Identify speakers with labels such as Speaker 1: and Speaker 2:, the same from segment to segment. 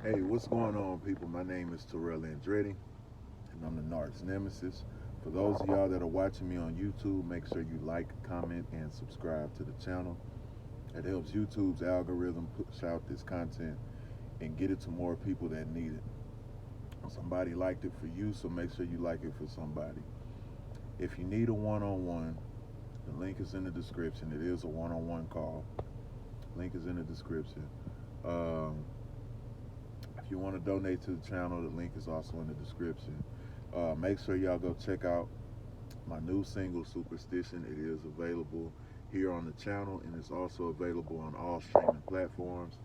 Speaker 1: Hey, what's going on, people? My name is Terrell Andretti, and I'm the Narc's nemesis. For those of y'all that are watching me on YouTube, make sure you like, comment, and subscribe to the channel. It helps YouTube's algorithm push out this content and get it to more people that need it. Somebody liked it for you, so make sure you like it for somebody. If you need a one-on-one, the link is in the description. It is a one-on-one call. Link is in the description. Um, If you want to donate to the channel, the link is also in the description. Make sure y'all go check out my new single, Superstition. It is available here on the channel, and it's also available on all streaming platforms.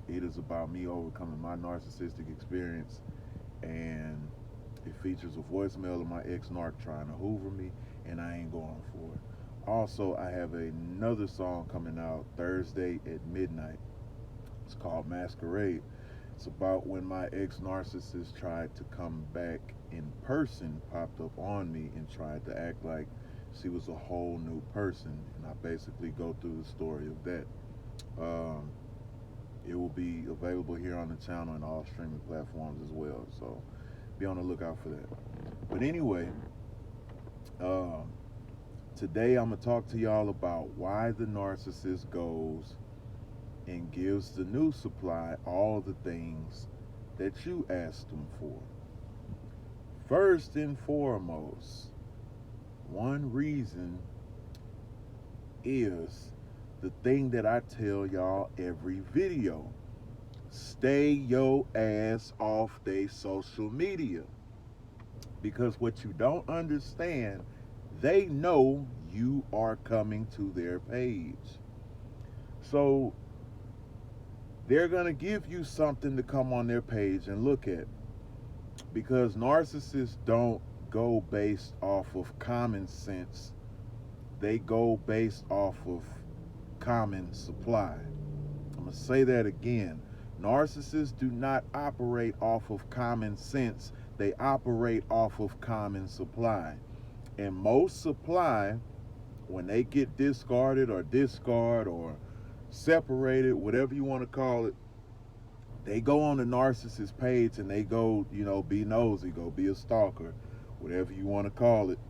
Speaker 1: It is about me overcoming my narcissistic experience, and it features a voicemail of my ex-narc trying to hoover me, and I ain't going for it. Also, I have another song coming out Thursday at midnight. It's called Masquerade. It's about when my ex-narcissist tried to come back in person, popped up on me, and tried to act like she was a whole new person. And I basically go through the story of that. Um, it will be available here on the channel and all streaming platforms as well. So be on the lookout for that. But anyway, um, today I'm going to talk to y'all about why the narcissist goes and gives the new supply all the things that you asked them for. First and foremost, one reason is the thing that I tell y'all every video. Stay your ass off their social media. Because what you don't understand, they know you are coming to their page. So they're going to give you something to come on their page and look at, because narcissists don't go based off of common sense. They go based off of common supply. I'm going to say that again. Narcissists do not operate off of common sense. They operate off of common supply. And most supply, when they get discarded or discard or separated, whatever you want to call it, they go on the narcissist page and they go, be nosy, go be a stalker, whatever you want to call it,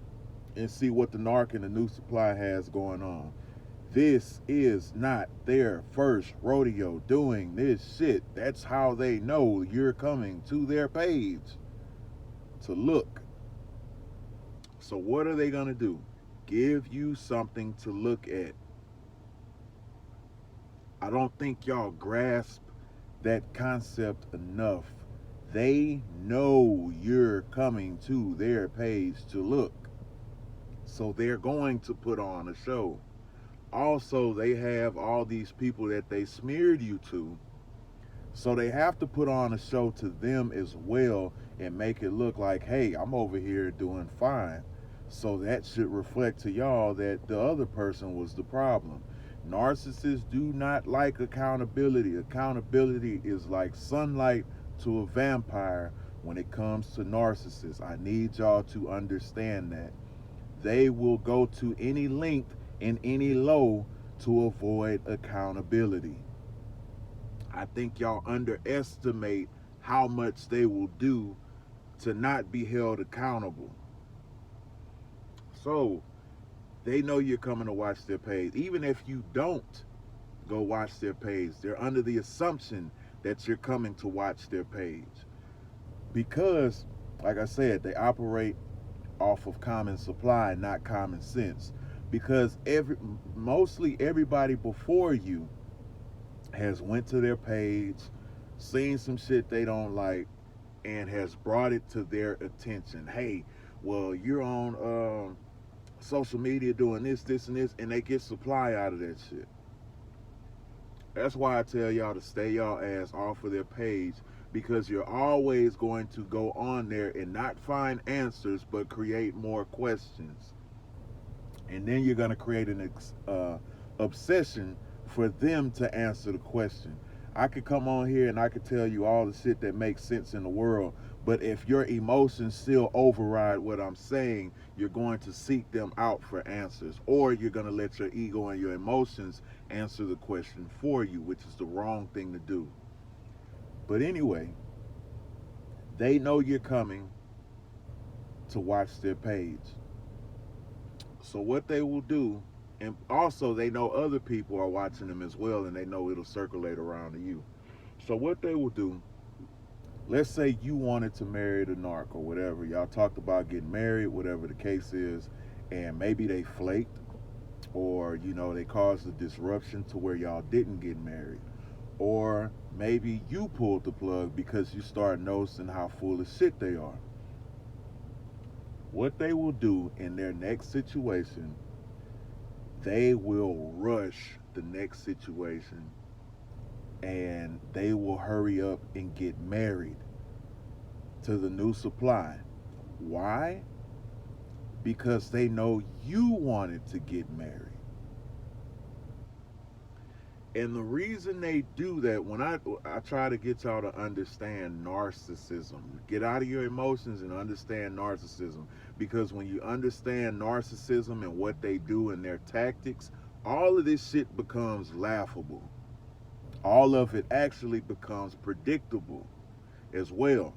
Speaker 1: and see what the narc and the new supply has going on. This is not their first rodeo doing this shit. That's how they know you're coming to their page to look. So what are they going to do? Give you something to look at. I don't think y'all grasp that concept enough. They know you're coming to their page to look. So they're going to put on a show. Also, they have all these people that they smeared you to. So they have to put on a show to them as well and make it look like, hey, I'm over here doing fine. So that should reflect to y'all that the other person was the problem. Narcissists do not like accountability. Accountability is like sunlight to a vampire when it comes to narcissists. I need y'all to understand that. They will go to any length and any low to avoid accountability. I think y'all underestimate how much they will do to not be held accountable. So they know you're coming to watch their page. Even if you don't go watch their page, they're under the assumption that you're coming to watch their page. Because, like I said, they operate off of common supply, not common sense. Because mostly everybody before you has went to their page, seen some shit they don't like, and has brought it to their attention. Hey, well, you're on social media doing this, and this, and they get supply out of that shit. That's why I tell y'all to stay y'all ass off of their page, because you're always going to go on there and not find answers, but create more questions. And then you're going to create an obsession for them to answer the question. I could come on here and I could tell you all the shit that makes sense in the world, but if your emotions still override what I'm saying, you're going to seek them out for answers, or you're going to let your ego and your emotions answer the question for you, which is the wrong thing to do. But anyway, they know you're coming to watch their page. So what they will do, and also they know other people are watching them as well, and they know it'll circulate around to you. So what they will do, let's say you wanted to marry the narc or whatever. Y'all talked about getting married, whatever the case is, and maybe they flaked, or they caused a disruption to where y'all didn't get married. Or maybe you pulled the plug because you start noticing how full of shit they are. What they will do in their next situation, they will rush the next situation and they will hurry up and get married to the new supply. Why? Because they know you wanted to get married. And the reason they do that, when I try to get y'all to understand narcissism, get out of your emotions and understand narcissism. Because when you understand narcissism and what they do and their tactics, all of this shit becomes laughable. All of it actually becomes predictable as well.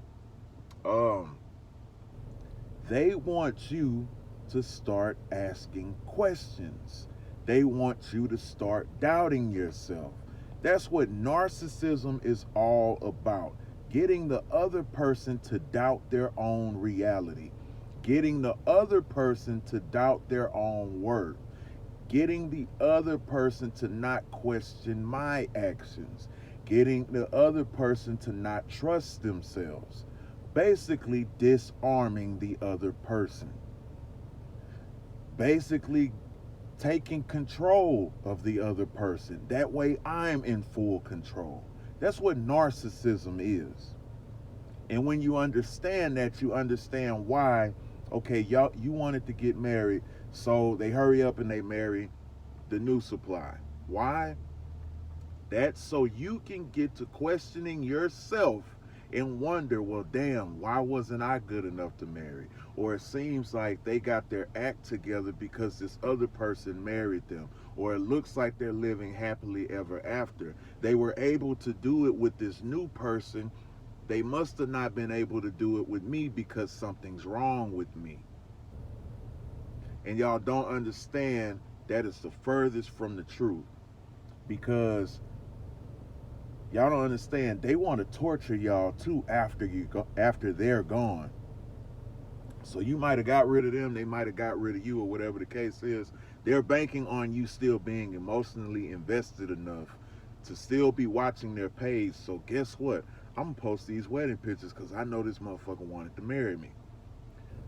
Speaker 1: They want you to start asking questions. They want you to start doubting yourself. That's what narcissism is all about. Getting the other person to doubt their own reality. Getting the other person to doubt their own worth. Getting the other person to not question my actions. Getting the other person to not trust themselves. Basically disarming the other person. Basically taking control of the other person. That way I'm in full control. That's what narcissism is. And when you understand that, you understand why, okay, you wanted to get married, so they hurry up and they marry the new supply. Why? That's so you can get to questioning yourself and wonder, well, damn, why wasn't I good enough to marry? Or it seems like they got their act together because this other person married them. Or it looks like they're living happily ever after. They were able to do it with this new person. They must have not been able to do it with me because something's wrong with me. And y'all don't understand that it's the furthest from the truth. Because y'all don't understand, they want to torture y'all too after they're gone. So you might have got rid of them, they might have got rid of you, or whatever the case is. They're banking on you still being emotionally invested enough to still be watching their page. So guess what? I'm gonna post these wedding pictures because I know this motherfucker wanted to marry me.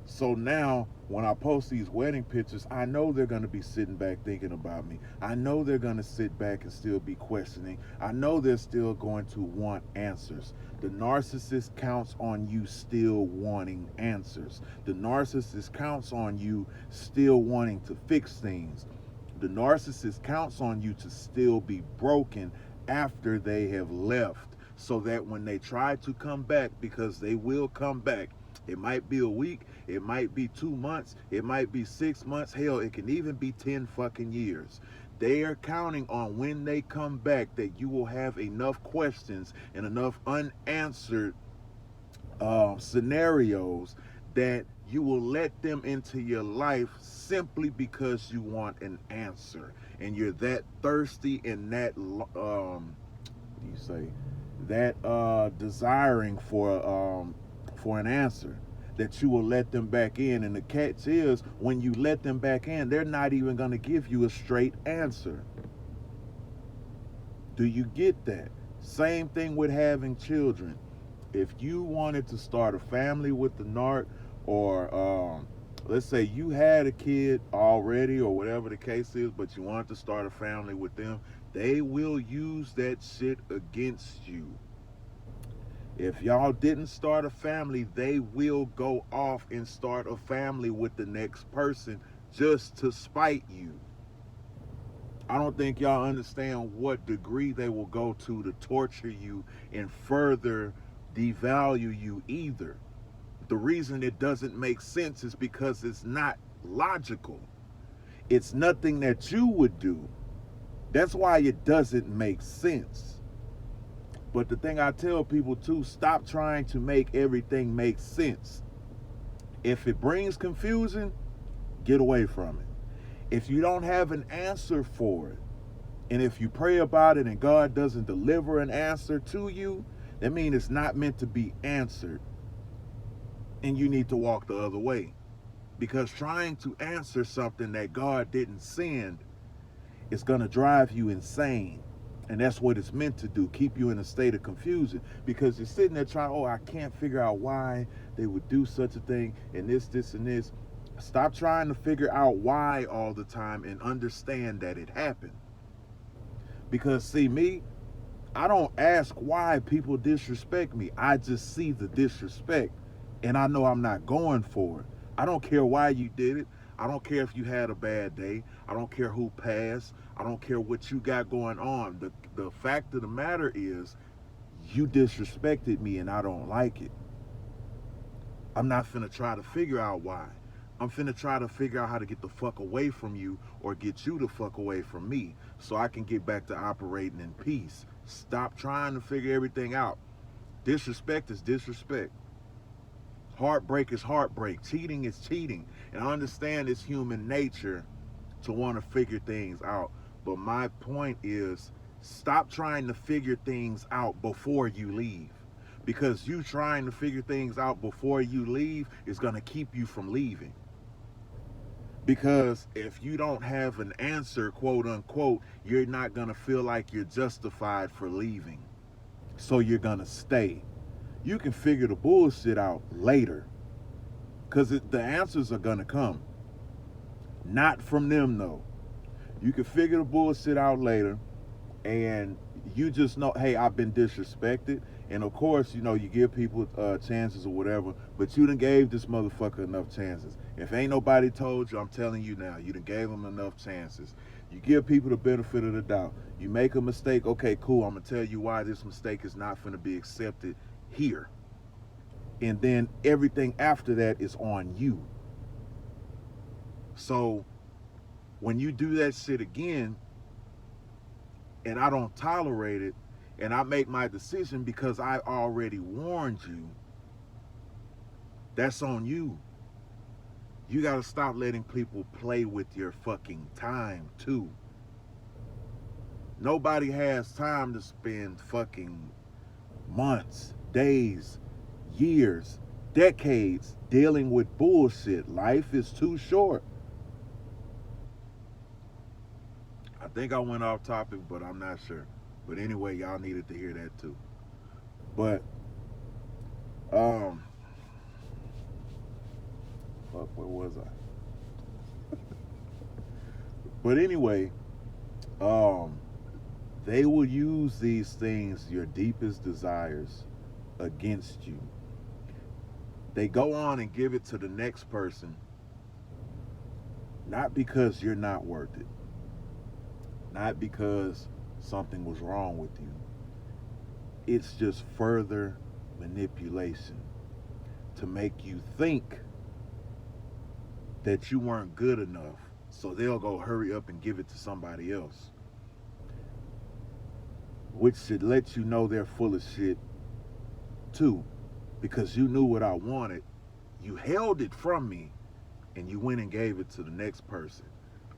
Speaker 1: So now, when I post these wedding pictures, I know they're going to be sitting back thinking about me. I know they're going to sit back and still be questioning. I know they're still going to want answers. The narcissist counts on you still wanting answers. The narcissist counts on you still wanting to fix things. The narcissist counts on you to still be broken after they have left, so that when they try to come back, because they will come back, it might be a week, it might be 2 months, it might be 6 months, hell, it can even be 10 fucking years. They are counting on when they come back that you will have enough questions and enough unanswered scenarios that you will let them into your life simply because you want an answer. And you're that thirsty and that, desiring for an answer, that you will let them back in. And the catch is, when you let them back in, they're not even going to give you a straight answer. Do you get that? Same thing with having children. If you wanted to start a family with the narc, or let's say you had a kid already or whatever the case is, but you wanted to start a family with them, they will use that shit against you. If y'all didn't start a family, they will go off and start a family with the next person just to spite you. I don't think y'all understand what degree they will go to torture you and further devalue you either. The reason it doesn't make sense is because it's not logical. It's nothing that you would do. That's why it doesn't make sense. But the thing I tell people too, stop trying to make everything make sense. If it brings confusion, get away from it. If you don't have an answer for it, and if you pray about it and God doesn't deliver an answer to you, that means it's not meant to be answered. And you need to walk the other way. Because trying to answer something that God didn't send is going to drive you insane. And that's what it's meant to do, keep you in a state of confusion. Because you're sitting there trying, oh, I can't figure out why they would do such a thing, and this, and this. Stop trying to figure out why all the time and understand that it happened. Because, see, me, I don't ask why people disrespect me. I just see the disrespect, and I know I'm not going for it. I don't care why you did it. I don't care if you had a bad day. I don't care who passed. I don't care what you got going on. The fact of the matter is, you disrespected me, and I don't like it. I'm not finna try to figure out why. I'm finna try to figure out how to get the fuck away from you or get you the fuck away from me so I can get back to operating in peace. Stop trying to figure everything out. Disrespect is disrespect. Heartbreak is heartbreak. Cheating is cheating. And I understand it's human nature to want to figure things out. But my point is, stop trying to figure things out before you leave. Because you trying to figure things out before you leave is going to keep you from leaving. Because if you don't have an answer, quote unquote, you're not going to feel like you're justified for leaving. So you're going to stay. You can figure the bullshit out later. Because the answers are going to come. Not from them, though. You can figure the bullshit out later. And you just know, hey, I've been disrespected. And of course, you know, you give people chances or whatever, but you done gave this motherfucker enough chances. If ain't nobody told you, I'm telling you now, you done gave them enough chances. You give people the benefit of the doubt. You make a mistake, okay, cool, I'm gonna tell you why this mistake is not gonna be accepted here. And then everything after that is on you. So when you do that shit again, and I don't tolerate it, and I make my decision because I already warned you, that's on you. You gotta stop letting people play with your fucking time too. Nobody has time to spend fucking months, days, years, decades dealing with bullshit. Life is too short. I think I went off topic, but I'm not sure. But anyway, y'all needed to hear that too. But, fuck, where was I? But anyway, they will use these things, your deepest desires, against you. They go on and give it to the next person, not because you're not worth it, not because something was wrong with you. It's just further manipulation to make you think that you weren't good enough, so they'll go hurry up and give it to somebody else, which should let you know they're full of shit too, because you knew what I wanted, you held it from me, and you went and gave it to the next person.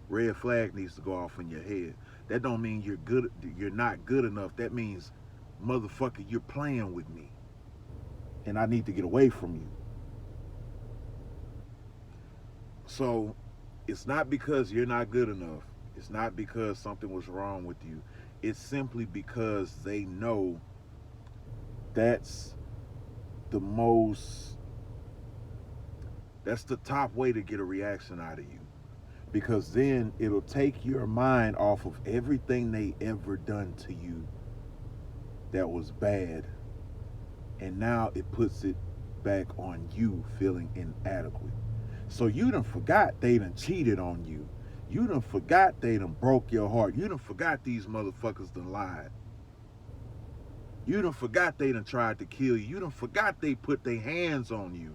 Speaker 1: Red flag needs to go off in your head. That don't mean you're not good enough. That means, motherfucker, you're playing with me, and I need to get away from you. So it's not because you're not good enough. It's not because something was wrong with you. It's simply because they know that's the top way to get a reaction out of you. Because then it'll take your mind off of everything they ever done to you that was bad. And now it puts it back on you feeling inadequate. So you done forgot they done cheated on you. You done forgot they done broke your heart. You done forgot these motherfuckers done lied. You done forgot they done tried to kill you. You done forgot they put their hands on you.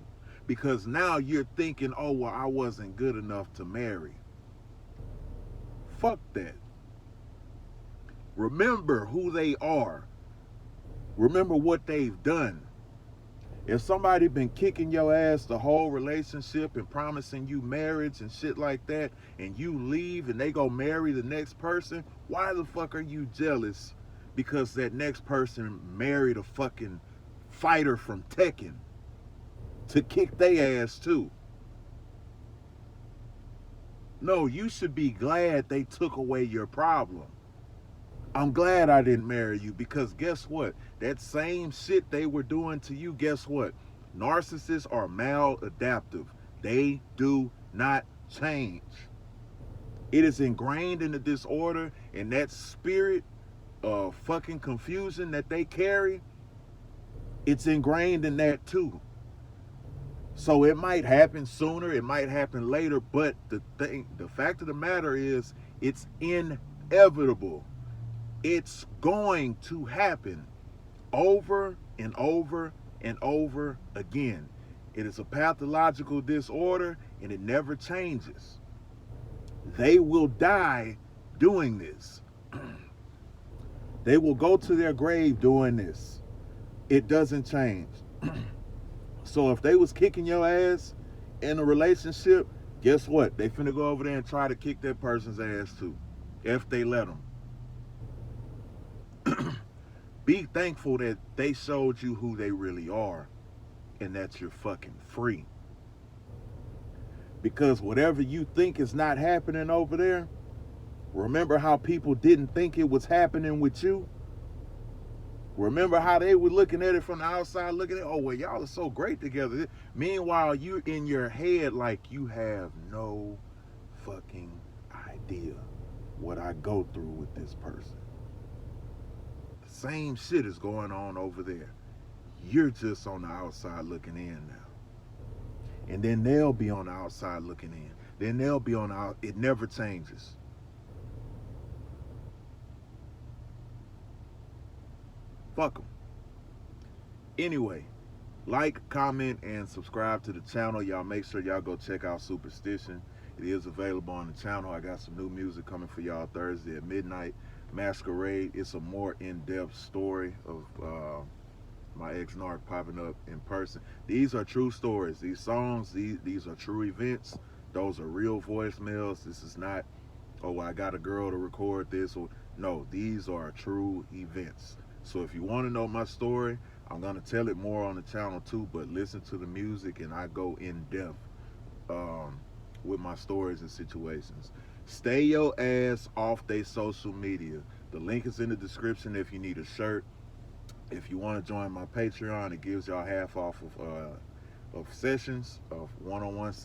Speaker 1: Because now you're thinking, oh, well, I wasn't good enough to marry. Fuck that. Remember who they are. Remember what they've done. If somebody been kicking your ass the whole relationship and promising you marriage and shit like that, and you leave and they go marry the next person, why the fuck are you jealous because that next person married a fucking fighter from Tekken to kick their ass too? No, you should be glad they took away your problem. I'm glad I didn't marry you, because guess what? That same shit they were doing to you, guess what? Narcissists are maladaptive. They do not change. It is ingrained in the disorder, and that spirit of fucking confusion that they carry, it's ingrained in that too. So it might happen sooner, it might happen later, but the fact of the matter is, it's inevitable. It's going to happen over and over and over again. It is a pathological disorder, and it never changes. They will die doing this. They will go to their grave doing this. It doesn't change. So if they was kicking your ass in a relationship, guess what? They finna go over there and try to kick that person's ass too, if they let them. Be thankful that they showed you who they really are, and that you're fucking free. Because whatever you think is not happening over there, remember how people didn't think it was happening with you? Remember how they were looking at it from the outside, looking at, oh, well, y'all are so great together. Meanwhile, you're in your head like you have no fucking idea what I go through with this person. The same shit is going on over there. You're just on the outside looking in now. And then they'll be on the outside looking in. Then they'll be on the out. It never changes. Fuck them. Anyway, like, comment, and subscribe to the channel. Y'all make sure y'all go check out Superstition. It is available on the channel. I got some new music coming for y'all Thursday at midnight. Masquerade. It's a more in-depth story of my ex-Narc popping up in person. These are true stories. These songs, these are true events. Those are real voicemails. This is not, oh, I got a girl to record this. Or no, these are true events. So if you want to know my story, I'm going to tell it more on the channel too, but listen to the music and I go in depth with my stories and situations. Stay your ass off their social media. The link is in the description if you need a shirt. If you want to join my Patreon, it gives y'all half off of sessions, of one-on-one sessions.